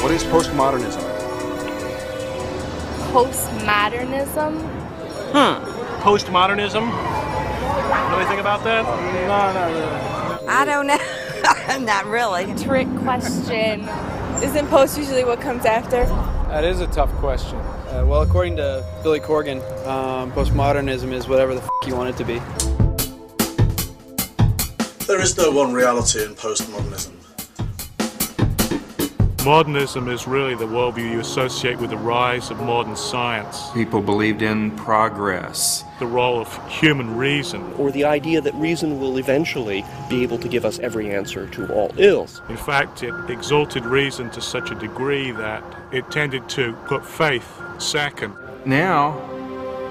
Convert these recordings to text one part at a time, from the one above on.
What is postmodernism? Postmodernism? Postmodernism? Know anything about that? No, not really. I don't know. Not really. Trick question. Isn't post usually what comes after? That is a tough question. Well, according to Billy Corgan, postmodernism is whatever the f*** you want it to be. There is no one reality in postmodernism. Modernism is really the worldview you associate with the rise of modern science. People believed in progress. The role of human reason. Or the idea that reason will eventually be able to give us every answer to all ills. In fact, it exalted reason to such a degree that it tended to put faith second. Now,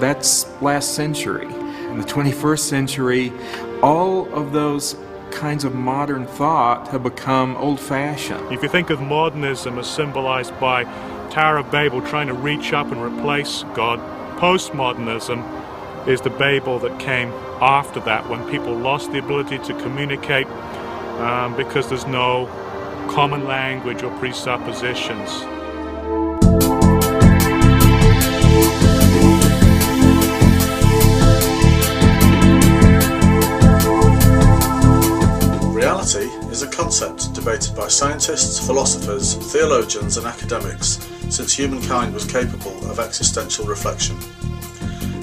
that's last century. In the 21st century, all of those kinds of modern thought have become old-fashioned. If you think of modernism as symbolized by Tower of Babel trying to reach up and replace God, postmodernism is the Babel that came after that, when people lost the ability to communicate because there's no common language or presuppositions. Reality is a concept debated by scientists, philosophers, theologians and academics since humankind was capable of existential reflection.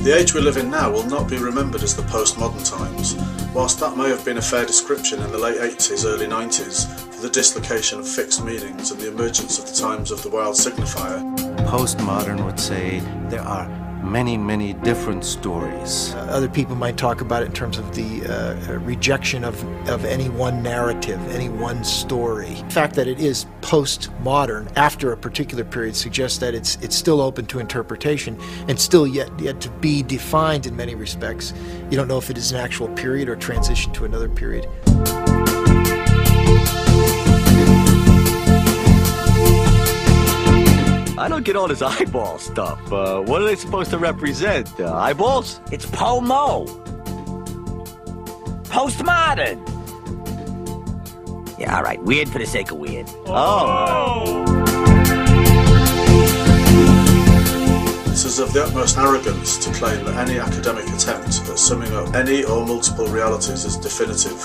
The age we live in now will not be remembered as the postmodern times, whilst that may have been a fair description in the late 80s, early 90s for the dislocation of fixed meanings and the emergence of the times of the wild signifier. Postmodern would say there are many different stories. Other people might talk about it in terms of the rejection of any one narrative, any one story. The fact that it is postmodern after a particular period suggests that it's still open to interpretation and still yet to be defined in many respects. You don't know if it is an actual period or transition to another period. I don't get all this eyeball stuff. What are they supposed to represent? Eyeballs? It's POMO. Postmodern. Yeah, all right. Weird for the sake of weird. Oh. It is of the utmost arrogance to claim that any academic attempt at summing up any or multiple realities is definitive.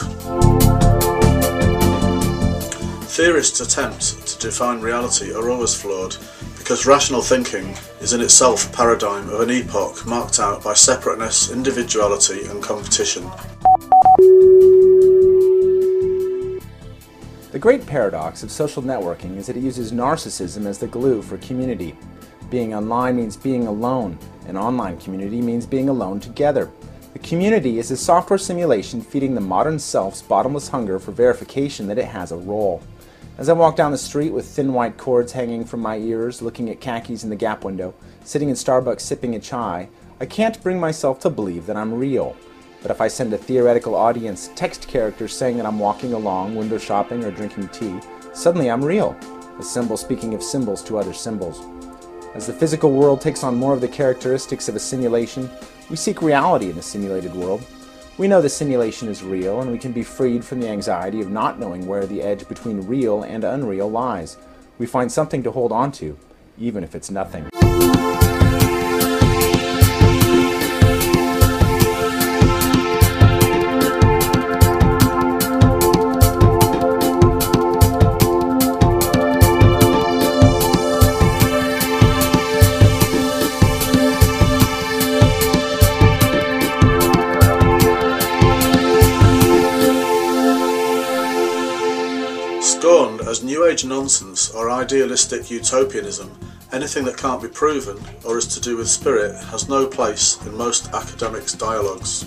Theorists' attempts to define reality are always flawed, because rational thinking is in itself a paradigm of an epoch marked out by separateness, individuality and competition. The great paradox of social networking is that it uses narcissism as the glue for community. Being online means being alone, and online community means being alone together. The community is a software simulation feeding the modern self's bottomless hunger for verification that it has a role. As I walk down the street with thin white cords hanging from my ears, looking at khakis in the Gap window, sitting in Starbucks sipping a chai, I can't bring myself to believe that I'm real. But if I send a theoretical audience text characters saying that I'm walking along, window shopping, or drinking tea, suddenly I'm real, a symbol speaking of symbols to other symbols. As the physical world takes on more of the characteristics of a simulation, we seek reality in the simulated world. We know the simulation is real, and we can be freed from the anxiety of not knowing where the edge between real and unreal lies. We find something to hold on to, even if it's nothing. Scorned as New Age nonsense or idealistic utopianism, anything that can't be proven or is to do with spirit has no place in most academics' dialogues.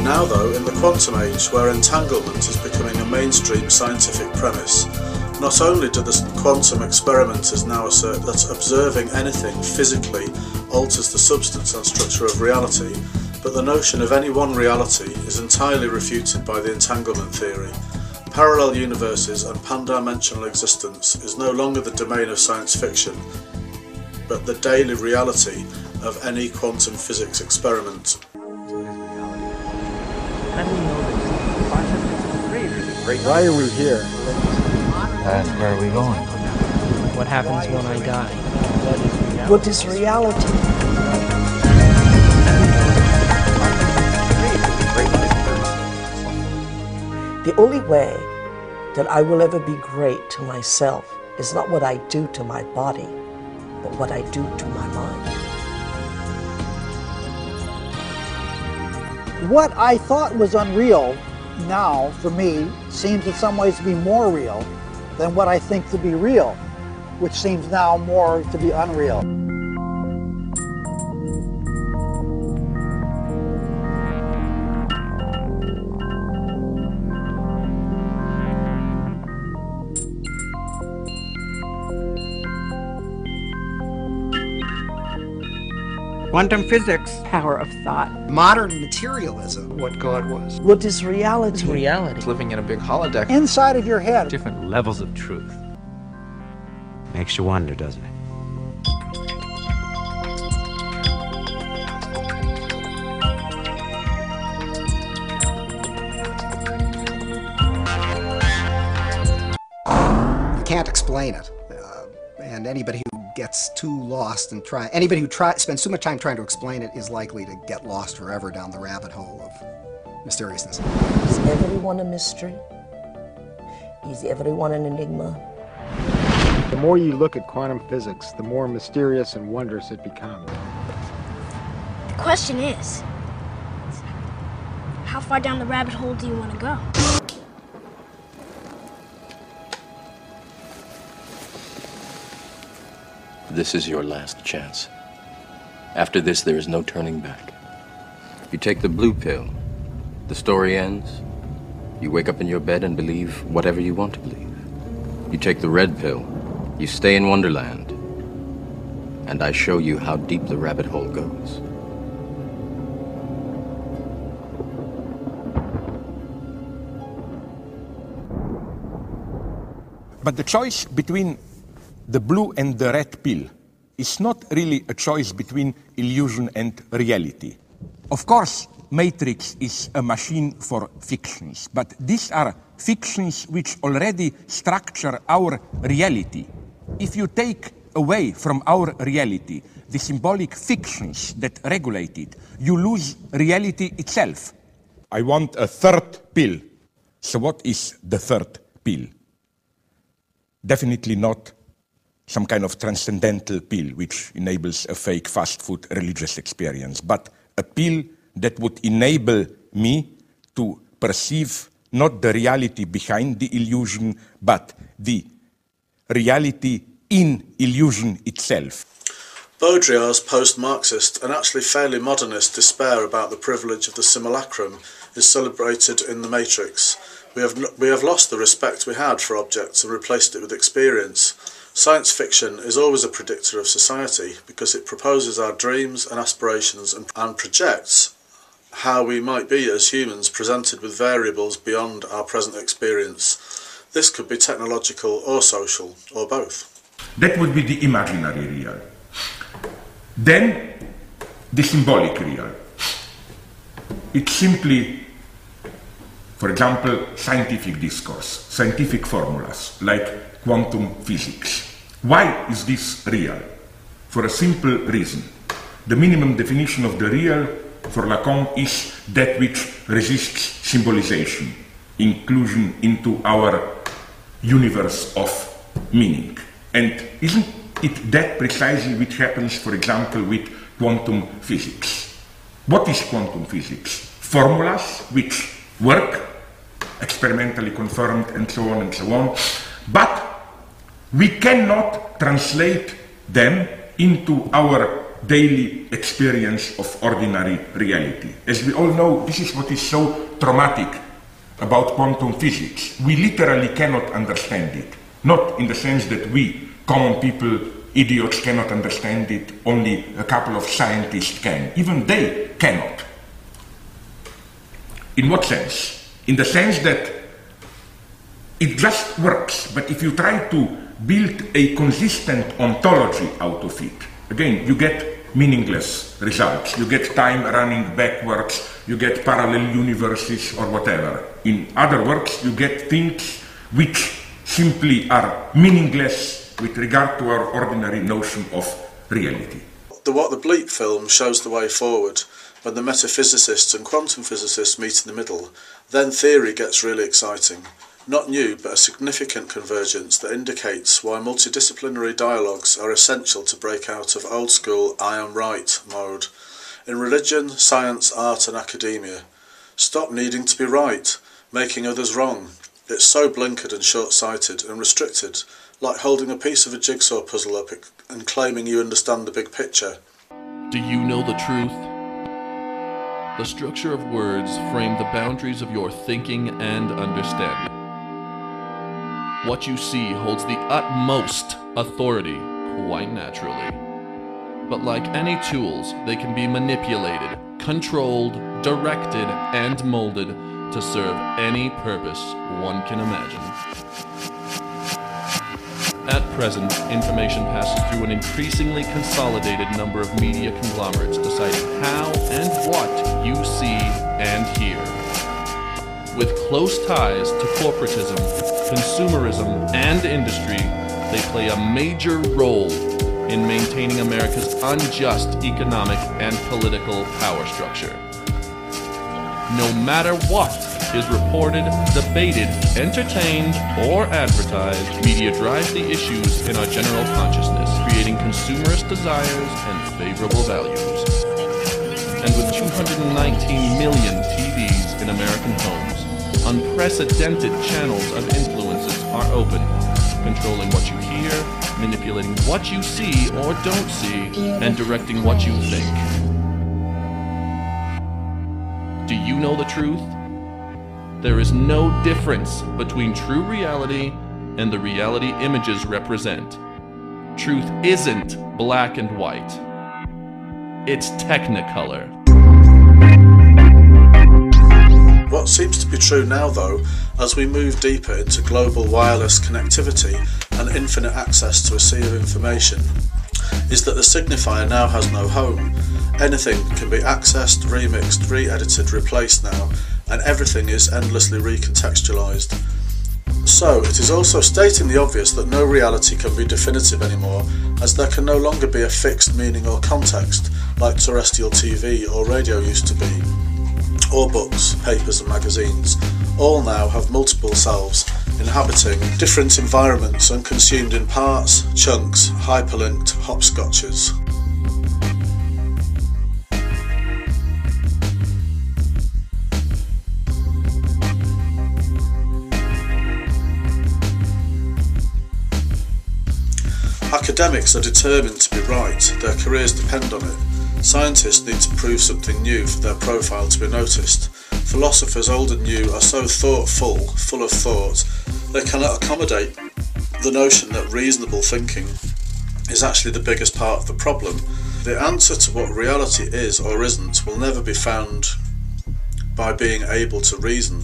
Now though, in the quantum age, where entanglement is becoming a mainstream scientific premise, not only do the quantum experimenters now assert that observing anything physically alters the substance and structure of reality, But the notion of any one reality is entirely refuted by the entanglement theory. Parallel universes and pan-dimensional existence is no longer the domain of science fiction, but the daily reality of any quantum physics experiment. Why are we here? And where are we going? What happens when I die? What is reality? The only way that I will ever be great to myself is not what I do to my body, but what I do to my mind. What I thought was unreal now, for me, seems in some ways to be more real than what I think to be real, which seems now more to be unreal. Quantum physics. Power of thought. Modern materialism. What God was. What is reality? It's reality. Living in a big holodeck. Inside of your head. Different levels of truth. Makes you wonder, doesn't it? You can't explain it. And anybody who gets too lost and anybody who spends too much time trying to explain it is likely to get lost forever down the rabbit hole of mysteriousness. Is everyone a mystery? Is everyone an enigma? The more you look at quantum physics, the more mysterious and wondrous it becomes. The question is, how far down the rabbit hole do you want to go? This is your last chance. After this, there is no turning back. You take the blue pill, the story ends. You wake up in your bed and believe whatever you want to believe. You take the red pill, you stay in Wonderland, and I show you how deep the rabbit hole goes. But the choice between the blue and the red pill is not really a choice between illusion and reality. Of course, Matrix is a machine for fictions, but these are fictions which already structure our reality. If you take away from our reality the symbolic fictions that regulate it, you lose reality itself. I want a third pill. So what is the third pill? Definitely not some kind of transcendental pill which enables a fake fast food religious experience, but a pill that would enable me to perceive not the reality behind the illusion, but the reality in illusion itself. Baudrillard's post-Marxist and actually fairly modernist despair about the privilege of the simulacrum is celebrated in The Matrix. We have lost the respect we had for objects and replaced it with experience. Science fiction is always a predictor of society because it proposes our dreams and aspirations and projects how we might be as humans presented with variables beyond our present experience. This could be technological or social, or both. That would be the imaginary real. Then, the symbolic real. It's simply, for example, scientific discourse, scientific formulas, like quantum physics. Why is this real? For a simple reason. The minimum definition of the real for Lacan is that which resists symbolization, inclusion into our universe of meaning. And isn't it that precisely which happens, for example, with quantum physics? What is quantum physics? Formulas which work, experimentally confirmed, and so on, but we cannot translate them into our daily experience of ordinary reality. As we all know, this is what is so traumatic about quantum physics. We literally cannot understand it. Not in the sense that we, common people, idiots, cannot understand it, only a couple of scientists can. Even they cannot. In what sense? In the sense that it just works, but if you try to build a consistent ontology out of it, again, you get meaningless results. You get time running backwards, you get parallel universes or whatever. In other words, you get things which simply are meaningless with regard to our ordinary notion of reality. What the Bleep film shows the way forward. When the metaphysicists and quantum physicists meet in the middle, then theory gets really exciting. Not new, but a significant convergence that indicates why multidisciplinary dialogues are essential to break out of old-school I am right mode. In religion, science, art and academia. Stop needing to be right, making others wrong. It's so blinkered and short-sighted and restricted, like holding a piece of a jigsaw puzzle up and claiming you understand the big picture. Do you know the truth? The structure of words frame the boundaries of your thinking and understanding. What you see holds the utmost authority, quite naturally. But like any tools, they can be manipulated, controlled, directed, and molded to serve any purpose one can imagine. At present, information passes through an increasingly consolidated number of media conglomerates deciding how and what you see and hear. With close ties to corporatism, consumerism, and industry, they play a major role in maintaining America's unjust economic and political power structure. No matter what is reported, debated, entertained, or advertised, media drives the issues in our general consciousness, creating consumerist desires and favorable values. And with 219 million TVs in American homes, unprecedented channels of influences are open, controlling what you hear, manipulating what you see or don't see, and directing what you think. Do you know the truth? There is no difference between true reality and the reality images represent. Truth isn't black and white. It's technicolor. What seems to be true now, though, as we move deeper into global wireless connectivity and infinite access to a sea of information, is that the signifier now has no home. Anything can be accessed, remixed, re-edited, replaced now, and everything is endlessly recontextualized. So, it is also stating the obvious that no reality can be definitive anymore, as there can no longer be a fixed meaning or context, like terrestrial TV or radio used to be, or books, papers and magazines. All now have multiple selves, inhabiting different environments and consumed in parts, chunks, hyperlinked hopscotches. Academics are determined to be right, their careers depend on it. Scientists need to prove something new for their profile to be noticed. Philosophers old and new are so thoughtful, full of thought, they cannot accommodate the notion that reasonable thinking is actually the biggest part of the problem. The answer to what reality is or isn't will never be found by being able to reason,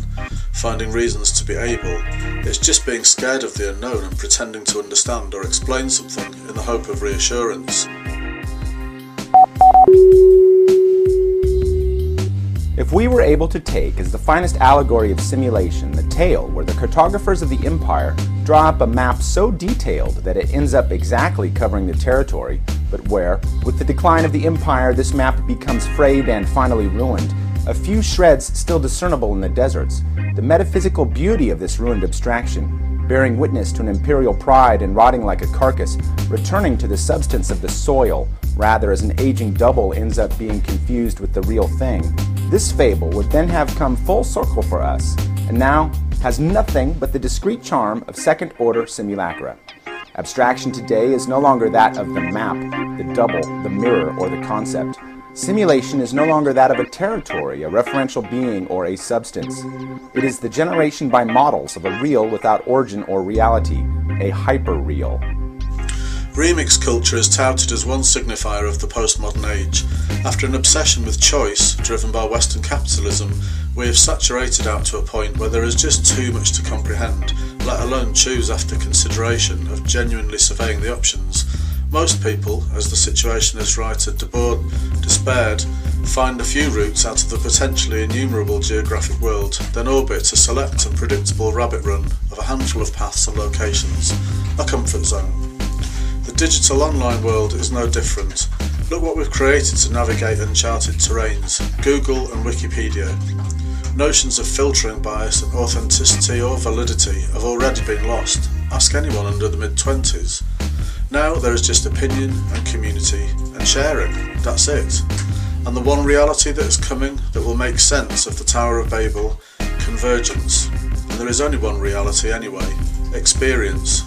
finding reasons to be able. It's just being scared of the unknown and pretending to understand or explain something in the hope of reassurance. If we were able to take as the finest allegory of simulation the tale where the cartographers of the empire draw up a map so detailed that it ends up exactly covering the territory, but where, with the decline of the empire, this map becomes frayed and finally ruined, a few shreds still discernible in the deserts, the metaphysical beauty of this ruined abstraction, bearing witness to an imperial pride and rotting like a carcass, returning to the substance of the soil, rather as an aging double ends up being confused with the real thing. This fable would then have come full circle for us, and now has nothing but the discrete charm of second-order simulacra. Abstraction today is no longer that of the map, the double, the mirror, or the concept. Simulation is no longer that of a territory, a referential being, or a substance. It is the generation by models of a real without origin or reality, a hyperreal. Remix culture is touted as one signifier of the postmodern age. After an obsession with choice, driven by Western capitalism, we have saturated out to a point where there is just too much to comprehend, let alone choose after consideration of genuinely surveying the options. Most people, as the situationist writer despaired, find a few routes out of the potentially innumerable geographic world, then orbit a select and predictable rabbit run of a handful of paths and locations, a comfort zone. The digital online world is no different. Look what we've created to navigate uncharted terrains, Google and Wikipedia. Notions of filtering bias and authenticity or validity have already been lost. Ask anyone under the mid-20s. Now there is just opinion and community and sharing, that's it. And the one reality that is coming that will make sense of the Tower of Babel, convergence. And there is only one reality anyway, experience.